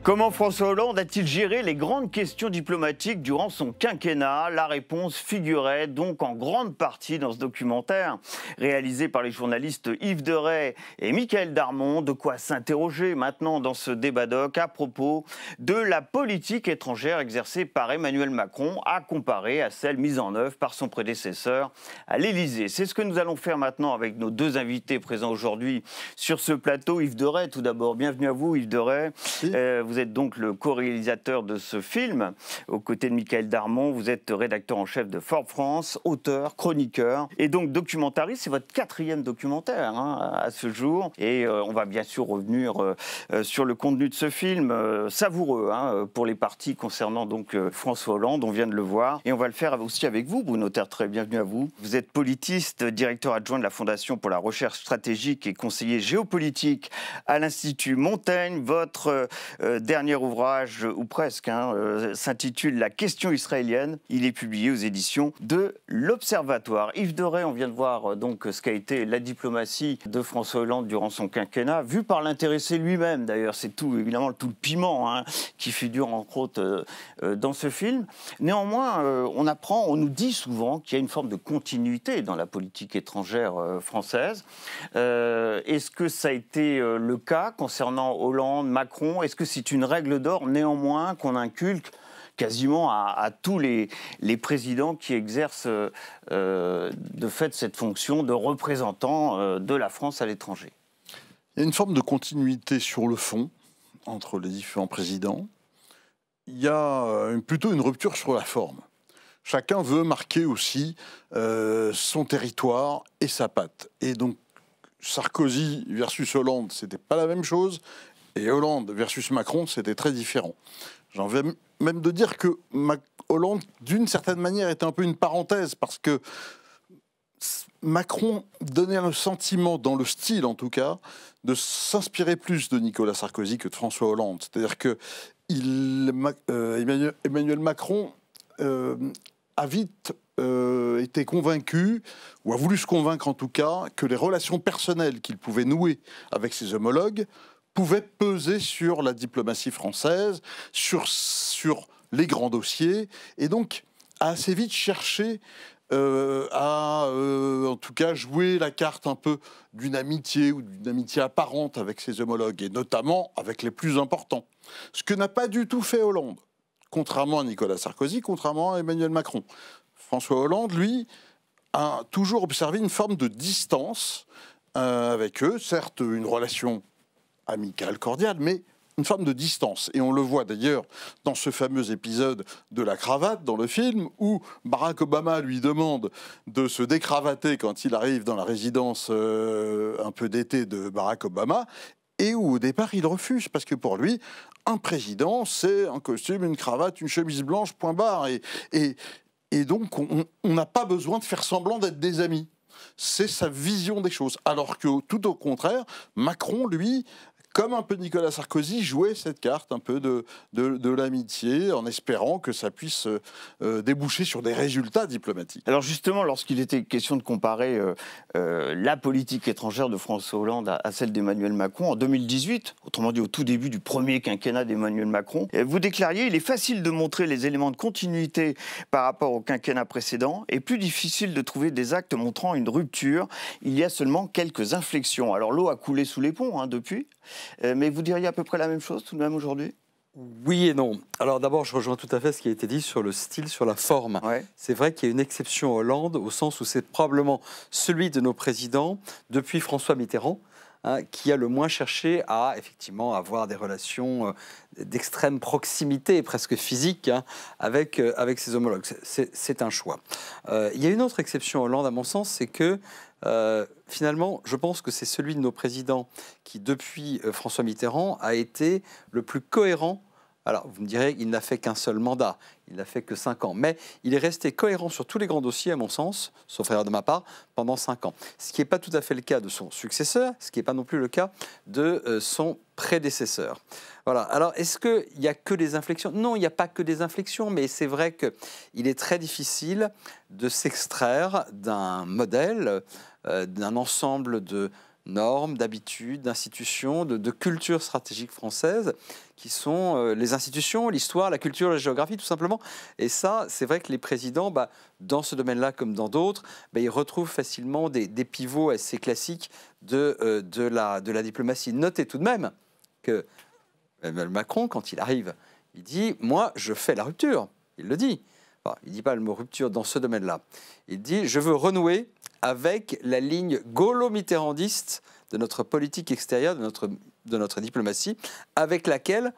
Comment François Hollande a-t-il géré les grandes questions diplomatiques durant son quinquennat? La réponse figurait donc en grande partie dans ce documentaire réalisé par les journalistes Yves Deray et Michaël Darmon. De quoi s'interroger maintenant dans ce débat doc à propos de la politique étrangère exercée par Emmanuel Macron à comparer à celle mise en œuvre par son prédécesseur à l'Élysée. C'est ce que nous allons faire maintenant avec nos deux invités présents aujourd'hui sur ce plateau. Yves Deray, tout d'abord, bienvenue à vous Yves Deray. Oui. Vous êtes donc le co-réalisateur de ce film, aux côtés de Michaël Darmon. Vous êtes rédacteur en chef de Forbes France, auteur, chroniqueur et donc documentariste. C'est votre 4e documentaire à ce jour. Et on va bien sûr revenir sur le contenu de ce film, savoureux pour les parties concernant donc François Hollande, on vient de le voir. Et on va le faire aussi avec vous, Bruno Tertrais, bienvenue à vous. Vous êtes politiste, directeur adjoint de la Fondation pour la recherche stratégique et conseiller géopolitique à l'Institut Montaigne. Votre dernier ouvrage, ou presque, s'intitule « La question israélienne ». Il est publié aux éditions de l'Observatoire. Yves Deray, on vient de voir donc ce qu'a été la diplomatie de François Hollande durant son quinquennat, vu par l'intéressé lui-même d'ailleurs. C'est tout, évidemment, tout le piment qui figure entre autres dans ce film. Néanmoins, on nous dit souvent qu'il y a une forme de continuité dans la politique étrangère française. Est-ce que ça a été le cas concernant Hollande, Macron? Est-ce que c'est une règle d'or, néanmoins, qu'on inculque quasiment à tous les présidents qui exercent de fait cette fonction de représentant de la France à l'étranger? Il y a une forme de continuité sur le fond entre les différents présidents. Il y a plutôt une rupture sur la forme. Chacun veut marquer aussi son territoire et sa patte. Et donc, Sarkozy versus Hollande, c'était pas la même chose. Et Hollande versus Macron, c'était très différent. J'en vais même de dire que Hollande, d'une certaine manière, était un peu une parenthèse, parce que Macron donnait le sentiment, dans le style en tout cas, de s'inspirer plus de Nicolas Sarkozy que de François Hollande. C'est-à-dire que Emmanuel Macron a vite été convaincu, ou a voulu se convaincre en tout cas, que les relations personnelles qu'il pouvait nouer avec ses homologues pouvaient peser sur la diplomatie française, sur les grands dossiers, et donc a assez vite cherché en tout cas, jouer la carte un peu d'une amitié ou d'une amitié apparente avec ses homologues, et notamment avec les plus importants. Ce que n'a pas du tout fait Hollande, contrairement à Nicolas Sarkozy, contrairement à Emmanuel Macron. François Hollande, lui, a toujours observé une forme de distance avec eux, certes une relation amicale, cordiale, mais une forme de distance. Et on le voit d'ailleurs dans ce fameux épisode de la cravate dans le film, où Barack Obama lui demande de se décravater quand il arrive dans la résidence un peu d'été de Barack Obama, et où au départ il refuse, parce que pour lui, un président, c'est un costume, une cravate, une chemise blanche, point barre. Et donc on n'a pas besoin de faire semblant d'être des amis. C'est sa vision des choses. Alors que tout au contraire, Macron, lui, comme un peu Nicolas Sarkozy, jouait cette carte un peu de l'amitié, en espérant que ça puisse déboucher sur des résultats diplomatiques. Alors justement, lorsqu'il était question de comparer la politique étrangère de François Hollande à celle d'Emmanuel Macron, en 2018, autrement dit au tout début du premier quinquennat d'Emmanuel Macron, vous déclariez « Il est facile de montrer les éléments de continuité par rapport au quinquennat précédent et plus difficile de trouver des actes montrant une rupture. Il y a seulement quelques inflexions. » Alors l'eau a coulé sous les ponts depuis. Mais vous diriez à peu près la même chose tout de même aujourd'hui? Oui et non. Alors d'abord, je rejoins tout à fait ce qui a été dit sur le style, sur la forme. Ouais. C'est vrai qu'il y a une exception Hollande, au sens où c'est probablement celui de nos présidents, depuis François Mitterrand, qui a le moins cherché à effectivement avoir des relations d'extrême proximité, presque physique, avec ses homologues. C'est un choix. Il y a une autre exception Hollande, à mon sens, c'est que finalement, je pense que c'est celui de nos présidents qui, depuis François Mitterrand, a été le plus cohérent. Alors, vous me direz, il n'a fait qu'un seul mandat, il n'a fait que 5 ans, mais il est resté cohérent sur tous les grands dossiers, à mon sens, sauf erreur de ma part, pendant 5 ans. Ce qui n'est pas tout à fait le cas de son successeur, ce qui n'est pas non plus le cas de son prédécesseur. Voilà. Alors, est-ce qu'il n'y a que des inflexions? Non, il n'y a pas que des inflexions, mais c'est vrai qu'il est très difficile de s'extraire d'un modèle, d'un ensemble de normes, d'habitudes, d'institutions, de culture stratégique française, qui sont les institutions, l'histoire, la culture, la géographie, tout simplement. Et ça, c'est vrai que les présidents, dans ce domaine-là comme dans d'autres, ils retrouvent facilement des pivots assez classiques de la diplomatie. Notez tout de même que Emmanuel Macron, quand il arrive, il dit « Moi, je fais la rupture ». Il le dit. Enfin, il ne dit pas le mot rupture dans ce domaine-là. Il dit « Je veux renouer avec la ligne gaulo-mitterrandiste de notre politique extérieure, de notre diplomatie, avec laquelle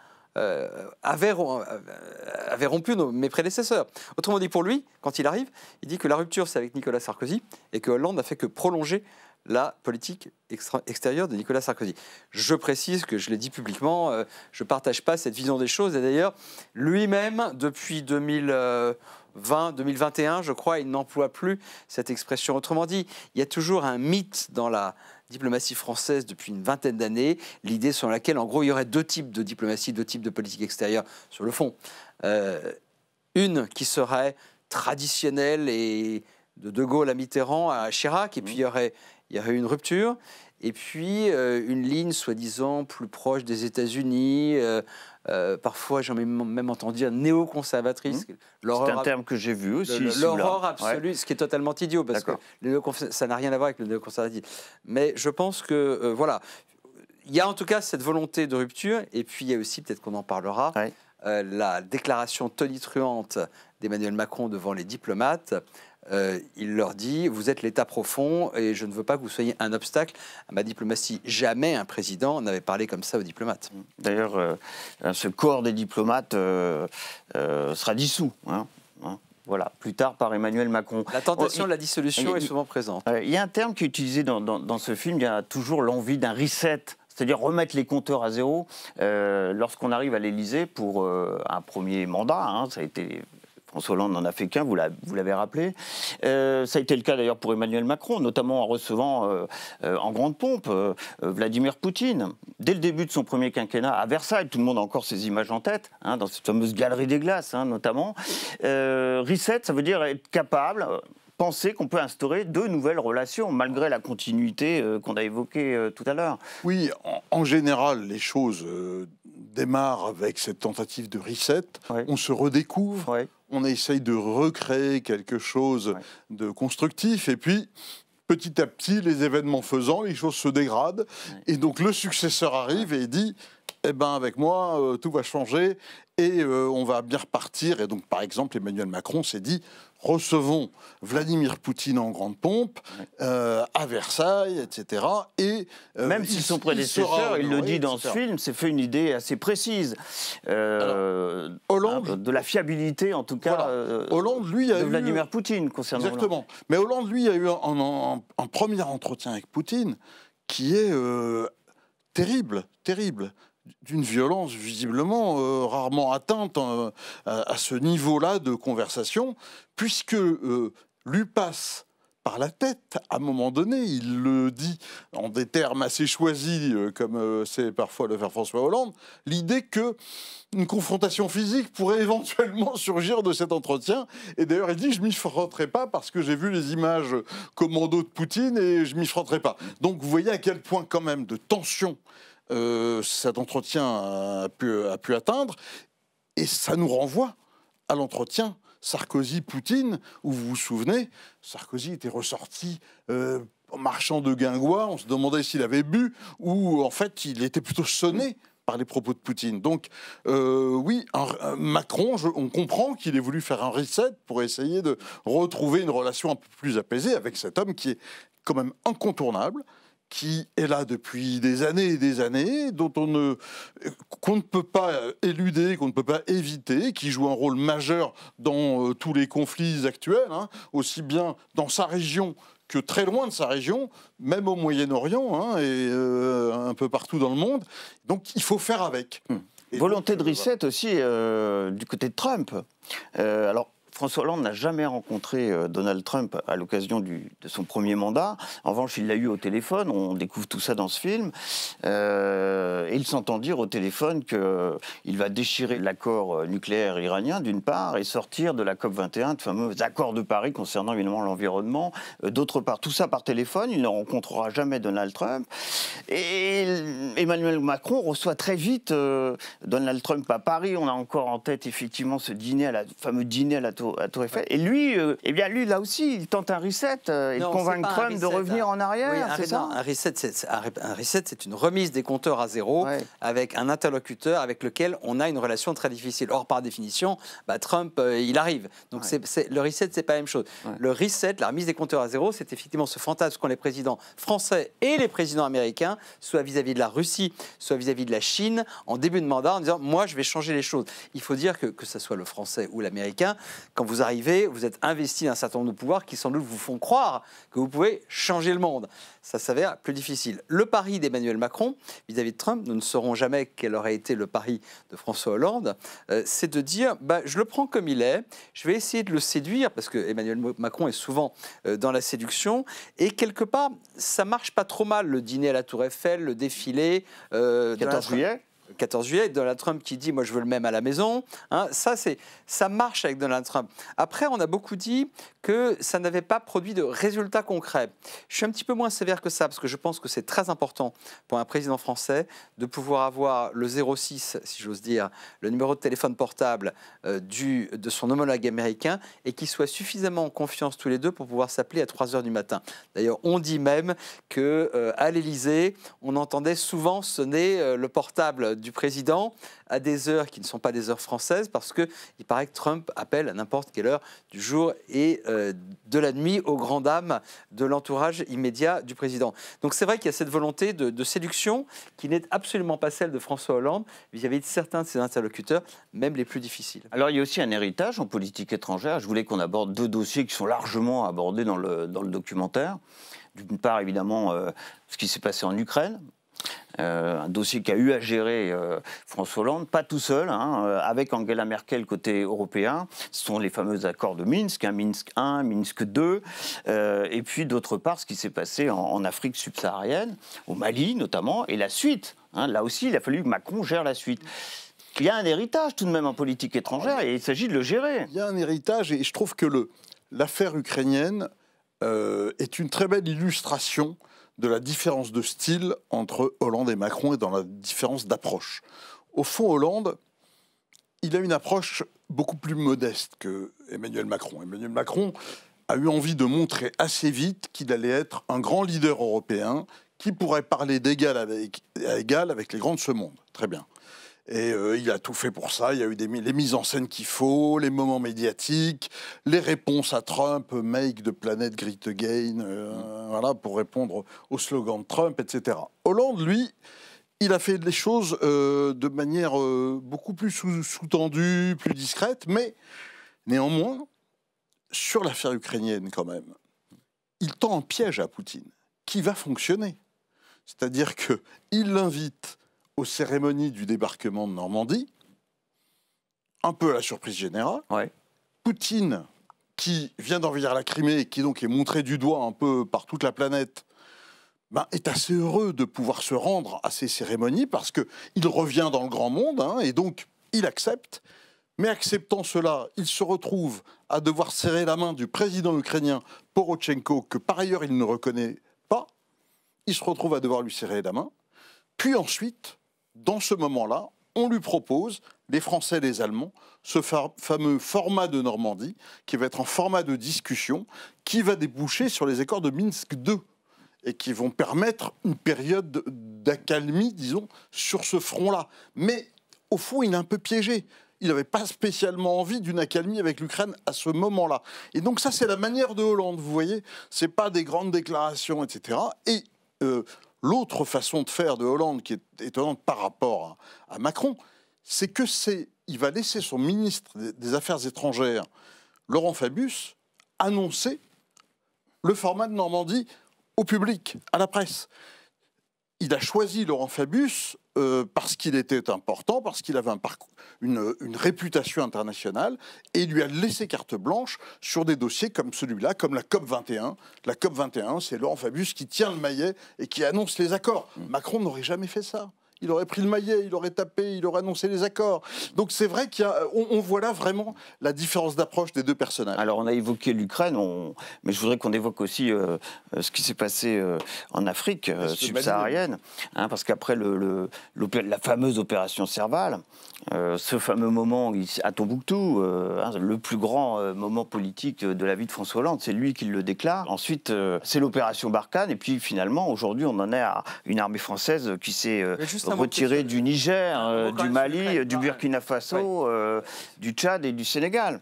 avaient rompu mes prédécesseurs. » Autrement dit, pour lui, quand il arrive, il dit que la rupture, c'est avec Nicolas Sarkozy et que Hollande n'a fait que prolonger la politique extérieure de Nicolas Sarkozy. Je précise que je l'ai dit publiquement, je ne partage pas cette vision des choses. Et d'ailleurs, lui-même, depuis 2020-2021, je crois, il n'emploie plus cette expression. Autrement dit, il y a toujours un mythe dans la diplomatie française depuis une vingtaine d'années, l'idée selon laquelle, en gros, il y aurait deux types de diplomatie, deux types de politique extérieure sur le fond. Une qui serait traditionnelle et de Gaulle à Mitterrand à Chirac, et puis il y aurait une rupture, et puis une ligne soi-disant plus proche des États-Unis, parfois j'ai même entendu dire néoconservatrice. C'est un terme que j'ai vu aussi. L'horreur absolue, ce qui est totalement idiot, parce que ça n'a rien à voir avec le néoconservatisme. Mais je pense que, voilà, il y a en tout cas cette volonté de rupture, et puis il y a aussi, peut-être qu'on en parlera, la déclaration tonitruante d'Emmanuel Macron devant les diplomates. Il leur dit « Vous êtes l'État profond et je ne veux pas que vous soyez un obstacle à ma diplomatie. » Jamais un président n'avait parlé comme ça aux diplomates. D'ailleurs, ce corps des diplomates sera dissous. Voilà, plus tard par Emmanuel Macron. La tentation de la dissolution est souvent présente. Il y a un terme qui est utilisé dans ce film, il y a toujours l'envie d'un reset. C'est-à-dire remettre les compteurs à zéro lorsqu'on arrive à l'Élysée pour un premier mandat. Ça a été... François Hollande n'en a fait qu'un, vous l'avez rappelé. Ça a été le cas d'ailleurs pour Emmanuel Macron, notamment en recevant en grande pompe Vladimir Poutine. Dès le début de son premier quinquennat à Versailles, tout le monde a encore ces images en tête, dans cette fameuse galerie des glaces notamment. Reset, ça veut dire être capable... penser qu'on peut instaurer de nouvelles relations, malgré la continuité qu'on a évoquée tout à l'heure. Oui, en général, les choses démarrent avec cette tentative de reset. On se redécouvre, on essaye de recréer quelque chose de constructif, et puis... petit à petit, les événements faisant, les choses se dégradent. Et donc, le successeur arrive et dit « Eh ben, avec moi, tout va changer et on va bien repartir. » Et donc, par exemple, Emmanuel Macron s'est dit « Recevons Vladimir Poutine en grande pompe à Versailles, etc. » Et même si son prédécesseur, il le dit dans ce film, s'est fait une idée assez précise Hollande, de la fiabilité, en tout cas, Hollande, lui, de Vladimir Poutine concernant exactement. Hollande. Mais Hollande, lui, a eu un premier entretien avec Poutine qui est terrible, terrible, d'une violence visiblement rarement atteinte à ce niveau-là de conversation, puisque lui passe par la tête, à un moment donné, il le dit en des termes assez choisis, comme c'est parfois le faire François Hollande, l'idée que une confrontation physique pourrait éventuellement surgir de cet entretien. Et d'ailleurs, il dit « je m'y frotterai pas parce que j'ai vu les images commando de Poutine et je m'y frotterai pas ». Donc vous voyez à quel point quand même de tension cet entretien a pu atteindre. Et ça nous renvoie à l'entretien Sarkozy-Poutine, où vous vous souvenez, Sarkozy était ressorti marchand de guingois, on se demandait s'il avait bu, ou en fait il était plutôt sonné par les propos de Poutine. Donc oui, Macron, on comprend qu'il ait voulu faire un reset pour essayer de retrouver une relation un peu plus apaisée avec cet homme qui est quand même incontournable, qui est là depuis des années et des années, qu'on ne peut pas éluder, qu'on ne peut pas éviter, qui joue un rôle majeur dans tous les conflits actuels, aussi bien dans sa région que très loin de sa région, même au Moyen-Orient et un peu partout dans le monde. Donc il faut faire avec. Volonté de reset aussi du côté de Trump. Alors, François Hollande n'a jamais rencontré Donald Trump à l'occasion de son premier mandat. En revanche, il l'a eu au téléphone. On découvre tout ça dans ce film. Et il s'entend dire au téléphone qu'il va déchirer l'accord nucléaire iranien, d'une part, et sortir de la COP21, de fameux accords de Paris concernant évidemment l'environnement, d'autre part. Tout ça par téléphone. Il ne rencontrera jamais Donald Trump. Et Emmanuel Macron reçoit très vite Donald Trump à Paris. On a encore en tête effectivement ce dîner, fameux dîner à la Tour Eiffel. Et lui, lui, là aussi, il tente un reset et convainc Trump de revenir en arrière. Oui, c'est ça ? Un reset, c'est une remise des compteurs à zéro avec un interlocuteur avec lequel on a une relation très difficile. Or, par définition, Trump, il arrive. Donc, le reset, c'est pas la même chose. Le reset, la remise des compteurs à zéro, c'est effectivement ce fantasme qu'ont les présidents français et les présidents américains, soit vis-à-vis de la Russie, soit vis-à-vis de la Chine, en début de mandat, en disant « moi, je vais changer les choses ». Il faut dire que ce soit le français ou l'américain, quand vous arrivez, vous êtes investi d'un certain nombre de pouvoirs qui, sans doute, vous font croire que vous pouvez changer le monde. Ça s'avère plus difficile. Le pari d'Emmanuel Macron vis-à-vis de Trump, nous ne saurons jamais quel aurait été le pari de François Hollande, c'est de dire je le prends comme il est, je vais essayer de le séduire, parce que Emmanuel Macron est souvent dans la séduction, et quelque part, ça marche pas trop mal, le dîner à la Tour Eiffel, le défilé. 14 juillet 14 juillet, Donald Trump qui dit « moi je veux le même à la maison », ça marche avec Donald Trump. Après, on a beaucoup dit que ça n'avait pas produit de résultats concrets. Je suis un petit peu moins sévère que ça, parce que je pense que c'est très important pour un président français de pouvoir avoir le 06, si j'ose dire, le numéro de téléphone portable de son homologue américain, et qu'ils soient suffisamment en confiance tous les deux pour pouvoir s'appeler à 3 h du matin. D'ailleurs, on dit même qu'à l'Élysée, on entendait souvent sonner le portable du président à des heures qui ne sont pas des heures françaises, parce qu'il paraît que Trump appelle à n'importe quelle heure du jour et de la nuit aux grandes dames de l'entourage immédiat du président. Donc c'est vrai qu'il y a cette volonté de séduction qui n'est absolument pas celle de François Hollande vis-à-vis de certains de ses interlocuteurs, même les plus difficiles. Alors il y a aussi un héritage en politique étrangère. Je voulais qu'on aborde 2 dossiers qui sont largement abordés dans le documentaire. D'une part, évidemment, ce qui s'est passé en Ukraine. Un dossier qu'a eu à gérer François Hollande, pas tout seul, avec Angela Merkel côté européen. Ce sont les fameux accords de Minsk, Minsk 1, Minsk 2, et puis d'autre part ce qui s'est passé en Afrique subsaharienne, au Mali notamment, et la suite. Là aussi, il a fallu que Macron gère la suite. Il y a un héritage tout de même en politique étrangère et il s'agit de le gérer. Il y a un héritage et je trouve que l'affaire ukrainienne est une très belle illustration de la différence de style entre Hollande et Macron et dans la différence d'approche. Au fond, Hollande, il a une approche beaucoup plus modeste que Emmanuel Macron. Emmanuel Macron a eu envie de montrer assez vite qu'il allait être un grand leader européen qui pourrait parler d'égal à égal avec les grands de ce monde. Très bien. Et il a tout fait pour ça. Il y a eu les mises en scène qu'il faut, les moments médiatiques, les réponses à Trump, Make the planet great again, voilà, pour répondre au slogan de Trump, etc. Hollande, lui, il a fait les choses de manière beaucoup plus sous-tendue, plus discrète, mais néanmoins, sur l'affaire ukrainienne quand même, il tend un piège à Poutine qui va fonctionner. C'est-à-dire qu'il l'invite aux cérémonies du débarquement de Normandie, un peu à la surprise générale. Ouais. Poutine, qui vient d'envahir la Crimée et qui donc est montré du doigt un peu par toute la planète, est assez heureux de pouvoir se rendre à ces cérémonies parce qu'il revient dans le grand monde et donc il accepte. Mais acceptant cela, il se retrouve à devoir serrer la main du président ukrainien Porochenko, que par ailleurs il ne reconnaît pas. Il se retrouve à devoir lui serrer la main. Puis ensuite, dans ce moment-là, on lui propose, les Français et les Allemands, ce fameux format de Normandie, qui va être un format de discussion, qui va déboucher sur les accords de Minsk II, et qui vont permettre une période d'accalmie, disons, sur ce front-là. Mais au fond, il est un peu piégé. Il n'avait pas spécialement envie d'une accalmie avec l'Ukraine à ce moment-là. Et donc ça, c'est la manière de Hollande, vous voyez. Ce n'est pas des grandes déclarations, etc. Et l'autre façon de faire de Hollande, qui est étonnante par rapport à Macron, c'est qu'il va laisser son ministre des Affaires étrangères, Laurent Fabius, annoncer le format de Normandie au public, à la presse. il a choisi Laurent Fabius parce qu'il était important, parce qu'il avait une réputation internationale, et il lui a laissé carte blanche sur des dossiers comme celui-là, comme la COP21. La COP21, c'est Laurent Fabius qui tient le maillet et qui annonce les accords. Macron n'aurait jamais fait ça. Il aurait pris le maillet, il aurait tapé, il aurait annoncé les accords. Donc c'est vrai qu'on voit là vraiment la différence d'approche des deux personnages. Alors on a évoqué l'Ukraine, mais je voudrais qu'on évoque aussi ce qui s'est passé en Afrique subsaharienne, parce qu'après la fameuse opération Serval, ce fameux moment à Tombouctou, le plus grand moment politique de la vie de François Hollande, c'est lui qui le déclare. Ensuite, c'est l'opération Barkhane, et puis finalement, aujourd'hui, on en est à une armée française qui s'est retirée du Niger, du Mali, du Burkina Faso, du Tchad et du Sénégal.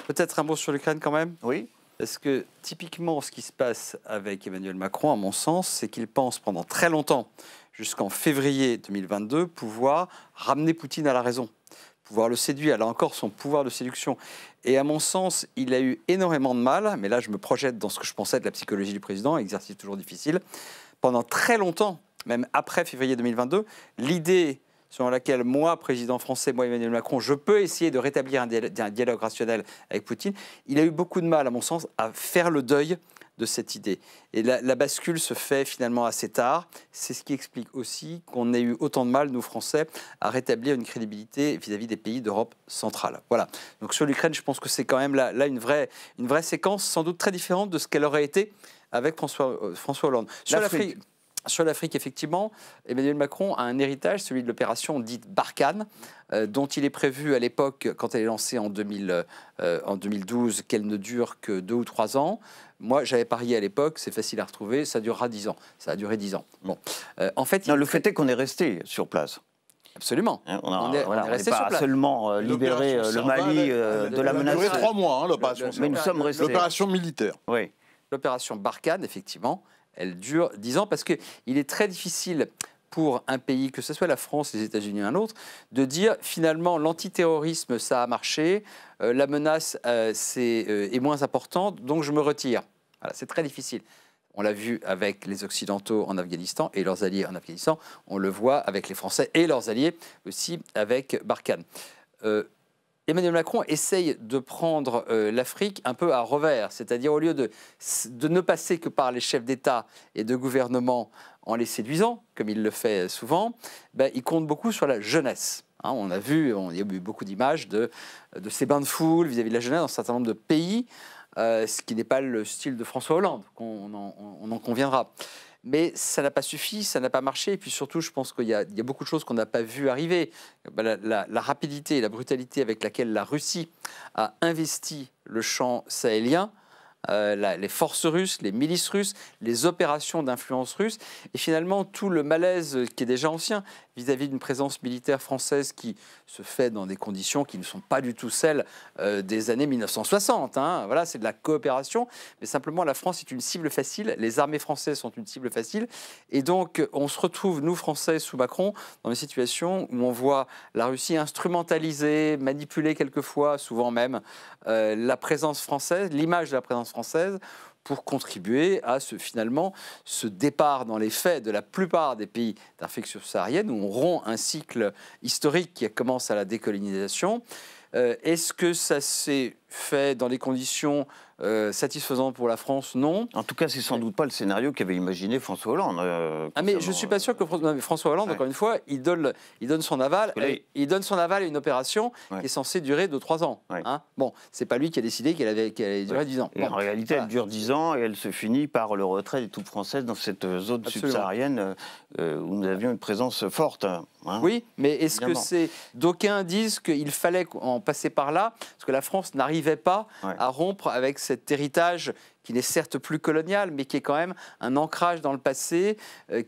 Peut-être un mot sur l'Ukraine quand même. Oui. Parce que typiquement, ce qui se passe avec Emmanuel Macron, à mon sens, c'est qu'il pense pendant très longtemps, jusqu'en février 2022, pouvoir ramener Poutine à la raison, pouvoir le séduire. Elle a encore son pouvoir de séduction. Et à mon sens, il a eu énormément de mal, mais là je me projette dans ce que je pensais de la psychologie du président, exercice toujours difficile. Pendant très longtemps, même après février 2022, l'idée selon laquelle moi, président français, moi Emmanuel Macron, je peux essayer de rétablir un dialogue rationnel avec Poutine, il a eu beaucoup de mal, à mon sens, à faire le deuil de cette idée. Et la bascule se fait finalement assez tard. C'est ce qui explique aussi qu'on ait eu autant de mal, nous Français, à rétablir une crédibilité vis-à-vis des pays d'Europe centrale. Voilà. Donc sur l'Ukraine, je pense que c'est quand même là une vraie séquence, sans doute très différente de ce qu'elle aurait été avec François Hollande. Sur l'Afrique, effectivement, Emmanuel Macron a un héritage, celui de l'opération dite Barkhane, dont il est prévu à l'époque, quand elle est lancée en 2012, qu'elle ne dure que 2 ou 3 ans. Moi, j'avais parié à l'époque, c'est facile à retrouver, ça durera 10 ans. Ça a duré 10 ans. Bon. En fait, le fait est qu'on est resté sur place. Absolument. On est resté pas sur place. Seulement libéré le Mali de la menace. Ça a duré 3 mois, l'opération. Mais nous sommes restés. L'opération militaire. Oui. L'opération Barkhane, effectivement, elle dure 10 ans parce qu'il est très difficile pour un pays, que ce soit la France, les États-Unis ou un autre, de dire finalement l'antiterrorisme, ça a marché, la menace est moins importante, donc je me retire. Voilà, c'est très difficile. On l'a vu avec les Occidentaux en Afghanistan et leurs alliés en Afghanistan. On le voit avec les Français et leurs alliés aussi avec Barkhane. Emmanuel Macron essaye de prendre l'Afrique un peu à revers, c'est-à-dire au lieu de ne passer que par les chefs d'État et de gouvernement en les séduisant, comme il le fait souvent, il compte beaucoup sur la jeunesse. On a vu, il y a eu beaucoup d'images de ces bains de foule vis-à-vis de la jeunesse dans un certain nombre de pays, ce qui n'est pas le style de François Hollande, on en conviendra. Mais ça n'a pas suffi, ça n'a pas marché. Et puis surtout, je pense qu'il y a beaucoup de choses qu'on n'a pas vues arriver. La rapidité et la brutalité avec laquelle la Russie a investi le champ sahélien, les forces russes, les milices russes, les opérations d'influence russe, et finalement tout le malaise qui est déjà ancien vis-à-vis d'une présence militaire française qui se fait dans des conditions qui ne sont pas du tout celles des années 1960. Voilà, c'est de la coopération, mais simplement la France est une cible facile, les armées françaises sont une cible facile, et donc on se retrouve, nous Français, sous Macron, dans une situation où on voit la Russie instrumentaliser, manipuler quelquefois, souvent même, la présence française, l'image de la présence française, pour contribuer à finalement ce départ dans les faits de la plupart des pays d'Afrique subsaharienne, où on rompt un cycle historique qui commence à la décolonisation. Est-ce que ça s'est fait dans des conditions satisfaisantes pour la France? Non. En tout cas, c'est sans doute pas le scénario qu'avait imaginé François Hollande. Mais je suis pas sûr que François Hollande, encore une fois, il donne son aval. Il donne son aval à une opération qui est censée durer 2-3 ans. Bon, c'est pas lui qui a décidé qu'elle allait durer 10 ans. Et en réalité, elle dure 10 ans et elle se finit par le retrait des troupes françaises dans cette zone subsaharienne où nous avions une présence forte. Oui, mais est-ce que d'aucuns disent qu'il fallait en passer par là, parce que la France n'arrivait pas à rompre avec cet héritage qui n'est certes plus colonial, mais qui est quand même un ancrage dans le passé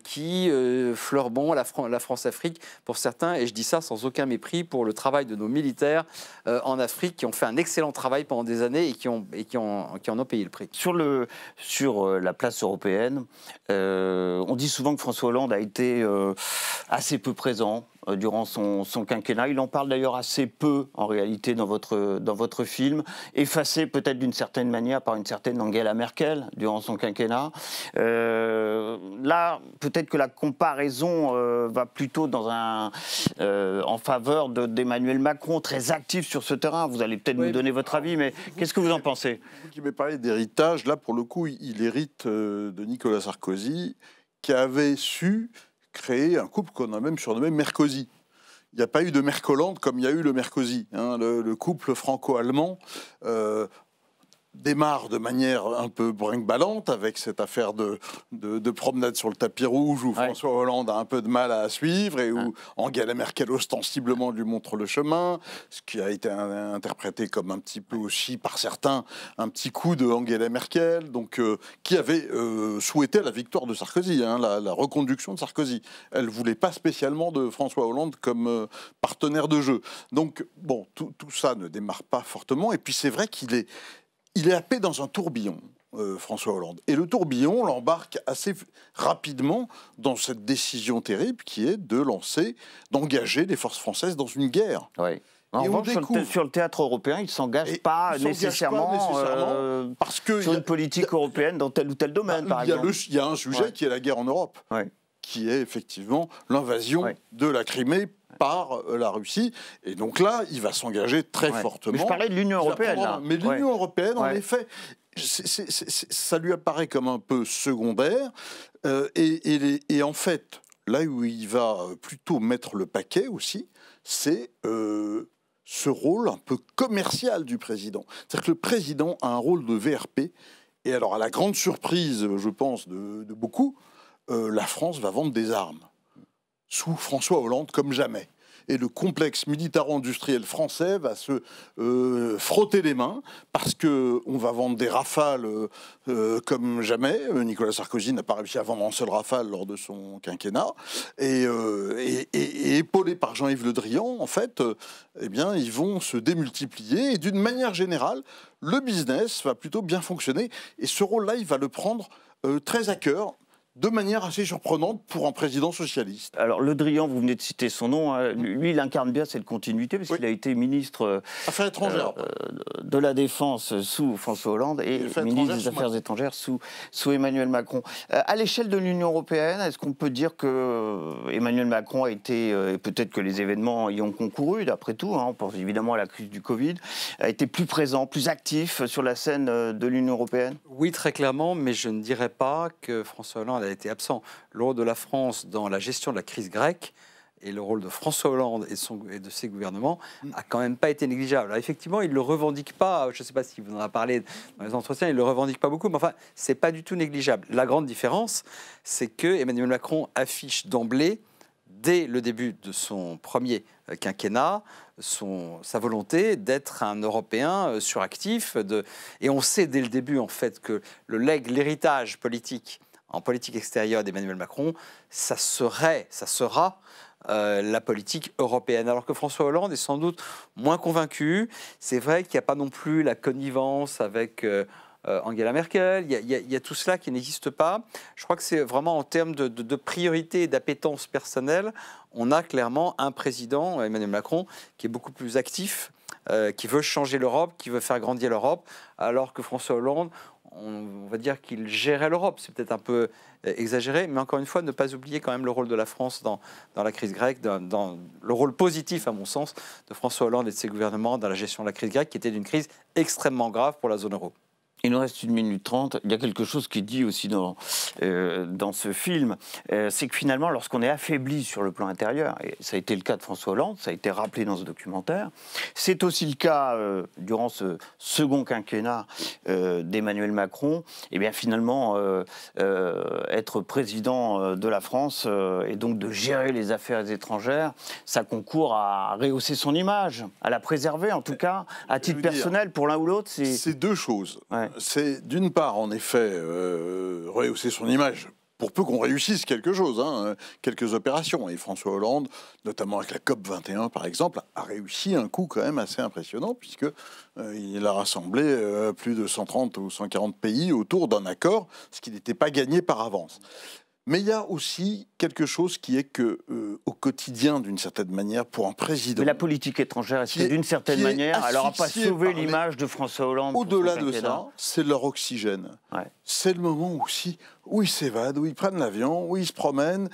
qui fleure bon la France-Afrique pour certains. Et je dis ça sans aucun mépris pour le travail de nos militaires en Afrique qui ont fait un excellent travail pendant des années et qui en ont payé le prix. Sur la place européenne, on dit souvent que François Hollande a été assez peu présent. durant son quinquennat. Il en parle d'ailleurs assez peu, en réalité, dans votre film, effacé peut-être d'une certaine manière par une certaine Angela Merkel durant son quinquennat. Là, peut-être que la comparaison va plutôt en faveur d'Emmanuel Macron, très actif sur ce terrain. Vous allez peut-être nous donner votre avis, mais qu'est-ce que vous en pensez? Vous qui m'avez parlé d'héritage, là, pour le coup, il hérite de Nicolas Sarkozy, qui avait su créer un couple qu'on a même surnommé Merkozy. Il n'y a pas eu de Mercolande comme il y a eu le Merkozy. Hein. Le couple franco-allemand démarre de manière un peu brinque-ballante avec cette affaire de promenade sur le tapis rouge où François Hollande a un peu de mal à suivre et où Angela Merkel ostensiblement lui montre le chemin, ce qui a été interprété comme un petit peu aussi par certains un petit coup de Angela Merkel, donc qui avait souhaité la victoire de Sarkozy, hein, la reconduction de Sarkozy. Elle ne voulait pas spécialement de François Hollande comme partenaire de jeu. Donc bon, tout ça ne démarre pas fortement et puis c'est vrai qu'il est happé dans un tourbillon, François Hollande. Et le tourbillon l'embarque assez rapidement dans cette décision terrible qui est d'engager les forces françaises dans une guerre. Oui. En revanche, sur le théâtre européen, il ne s'engage pas nécessairement parce que sur une politique européenne dans tel ou tel domaine, par exemple. Il y a un sujet qui est la guerre en Europe, qui est effectivement l'invasion de la Crimée par la Russie. Et donc là, il va s'engager très fortement. Mais je parlais de l'Union européenne, là. Mais l'Union européenne, en effet, ça lui apparaît comme un peu secondaire. Et en fait, là où il va plutôt mettre le paquet aussi, c'est ce rôle un peu commercial du président. C'est-à-dire que le président a un rôle de VRP. Et alors, à la grande surprise, je pense, de beaucoup, la France va vendre des armes sous François Hollande comme jamais. Et le complexe militaro-industriel français va se frotter les mains parce qu'on va vendre des Rafales comme jamais. Nicolas Sarkozy n'a pas réussi à vendre un seul Rafale lors de son quinquennat. Et épaulé par Jean-Yves Le Drian, en fait, eh bien, ils vont se démultiplier. Et d'une manière générale, le business va plutôt bien fonctionner. Et ce rôle-là, il va le prendre très à cœur, de manière assez surprenante pour un président socialiste. Alors, Le Drian, vous venez de citer son nom, hein. Lui, il incarne bien cette continuité, parce qu'il a été ministre Affaires étrangères, de la Défense sous François Hollande et ministre des Affaires étrangères sous Emmanuel Macron. À l'échelle de l'Union européenne, est-ce qu'on peut dire que Emmanuel Macron a été, et peut-être que les événements y ont concouru, d'après tout, hein, on pense évidemment à la crise du Covid, a été plus présent, plus actif sur la scène de l'Union européenne? Oui, très clairement, mais je ne dirais pas que François Hollande a été absent. Le rôle de la France dans la gestion de la crise grecque et le rôle de François Hollande et de ses gouvernements a quand même pas été négligeable. Alors effectivement, il ne le revendique pas, je ne sais pas si vous en avez parlé dans les entretiens, il ne le revendique pas beaucoup, mais enfin, c'est pas du tout négligeable. La grande différence, c'est que Emmanuel Macron affiche d'emblée, dès le début de son premier quinquennat, sa volonté d'être un Européen suractif. Et on sait dès le début, en fait, que l'héritage politique en politique extérieure d'Emmanuel Macron, ça sera la politique européenne. Alors que François Hollande est sans doute moins convaincu. C'est vrai qu'il n'y a pas non plus la connivence avec Angela Merkel. Il y a tout cela qui n'existe pas. Je crois que c'est vraiment en termes de priorité et d'appétence personnelle, on a clairement un président, Emmanuel Macron, qui est beaucoup plus actif, qui veut changer l'Europe, qui veut faire grandir l'Europe, alors que François Hollande, on va dire qu'il gérait l'Europe. C'est peut-être un peu exagéré, mais encore une fois, ne pas oublier quand même le rôle de la France dans la crise grecque, dans le rôle positif, à mon sens, de François Hollande et de ses gouvernements dans la gestion de la crise grecque, qui était d'une crise extrêmement grave pour la zone euro. Il nous reste 1 minute 30. Il y a quelque chose qui est dit aussi dans ce film, c'est que finalement, lorsqu'on est affaibli sur le plan intérieur, et ça a été le cas de François Hollande, ça a été rappelé dans ce documentaire, c'est aussi le cas durant ce second quinquennat d'Emmanuel Macron, et bien finalement, être président de la France et donc de gérer les affaires étrangères, ça concourt à rehausser son image, à la préserver en tout cas, à titre personnel, pour l'un ou l'autre. C'est deux choses. Ouais. C'est d'une part, en effet, rehausser son image, pour peu qu'on réussisse quelque chose, hein, quelques opérations. Et François Hollande, notamment avec la COP21 par exemple, a réussi un coup quand même assez impressionnant, puisqu'il a rassemblé plus de 130 ou 140 pays autour d'un accord, ce qui n'était pas gagné par avance. Mais il y a aussi quelque chose qui est que, au quotidien, d'une certaine manière, pour un président... Mais la politique étrangère, est-ce que d'une certaine manière, elle n'aura pas sauvé l'image de François Hollande? Au-delà de ça, c'est leur oxygène. Ouais. C'est le moment aussi où ils s'évadent, où ils prennent l'avion, où ils se promènent,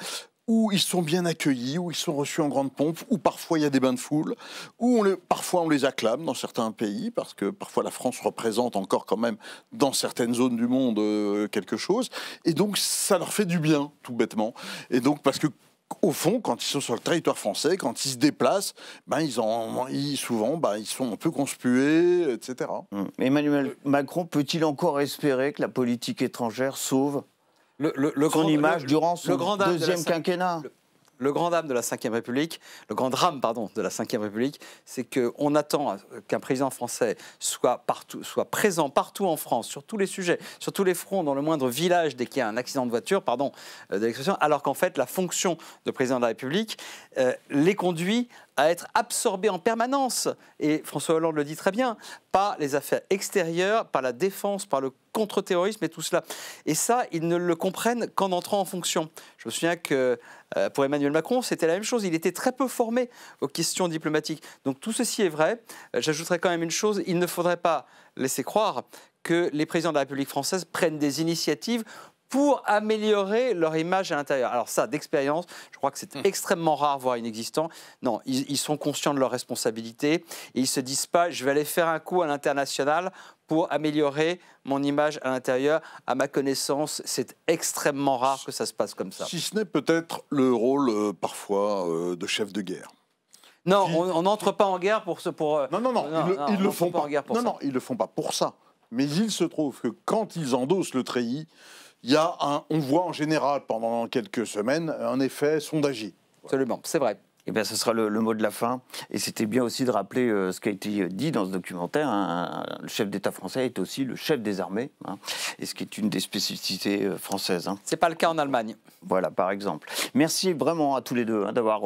où ils sont bien accueillis, où ils sont reçus en grande pompe, où parfois il y a des bains de foule, où parfois on les acclame dans certains pays, parce que parfois la France représente encore quand même dans certaines zones du monde quelque chose, et donc ça leur fait du bien, tout bêtement. Et donc parce que au fond, quand ils sont sur le territoire français, quand ils se déplacent, souvent, ils sont un peu conspués, etc. Emmanuel Macron peut-il encore espérer que la politique étrangère sauve son image durant son deuxième quinquennat? Le grand drame de la Ve République, le grand drame, pardon, de la Ve République, c'est qu'on attend qu'un président français soit présent partout en France, sur tous les sujets, sur tous les fronts, dans le moindre village, dès qu'il y a un accident de voiture, pardon, de l'expression, alors qu'en fait, la fonction de président de la République les conduit à être absorbés en permanence, et François Hollande le dit très bien, par les affaires extérieures, par la défense, par le contre-terrorisme et tout cela. Et ça, ils ne le comprennent qu'en entrant en fonction. Je me souviens que pour Emmanuel Macron, c'était la même chose. Il était très peu formé aux questions diplomatiques. Donc tout ceci est vrai. J'ajouterais quand même une chose, il ne faudrait pas laisser croire que les présidents de la République française prennent des initiatives pour améliorer leur image à l'intérieur. Alors ça, d'expérience, je crois que c'est extrêmement rare, voire inexistant. Non, ils sont conscients de leurs responsabilités et ils ne se disent pas « je vais aller faire un coup à l'international pour améliorer mon image à l'intérieur ». À ma connaissance, c'est extrêmement rare que ça se passe comme ça. Si ce n'est peut-être le rôle, parfois, de chef de guerre. Non, on n'entre pas en guerre pour... ils le font pas. Ils le font pas pour ça. Mais il se trouve que quand ils endossent le treillis, on voit en général pendant quelques semaines un effet sondagier. Absolument, c'est vrai. Eh bien, ce sera le mot de la fin. Et c'était bien aussi de rappeler ce qui a été dit dans ce documentaire. Le chef d'État français est aussi le chef des armées, et ce qui est une des spécificités françaises. Ce n'est pas le cas en Allemagne. Voilà, par exemple. Merci vraiment à tous les deux d'avoir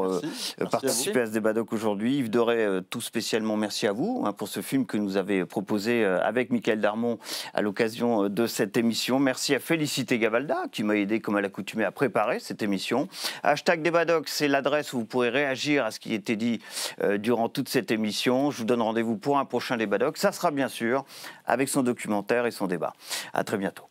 participé à ce débat doc aujourd'hui. Yves Doré, tout spécialement merci à vous pour ce film que nous avez proposé avec Michael Darmon à l'occasion de cette émission. Merci à Félicité Gavalda qui m'a aidé, comme à l'accoutumée, à préparer cette émission. #DébatDoc, c'est l'adresse où vous pourrez réagir à ce qui était dit durant toute cette émission. Je vous donne rendez-vous pour un prochain débat doc. Ça sera bien sûr avec son documentaire et son débat. À très bientôt.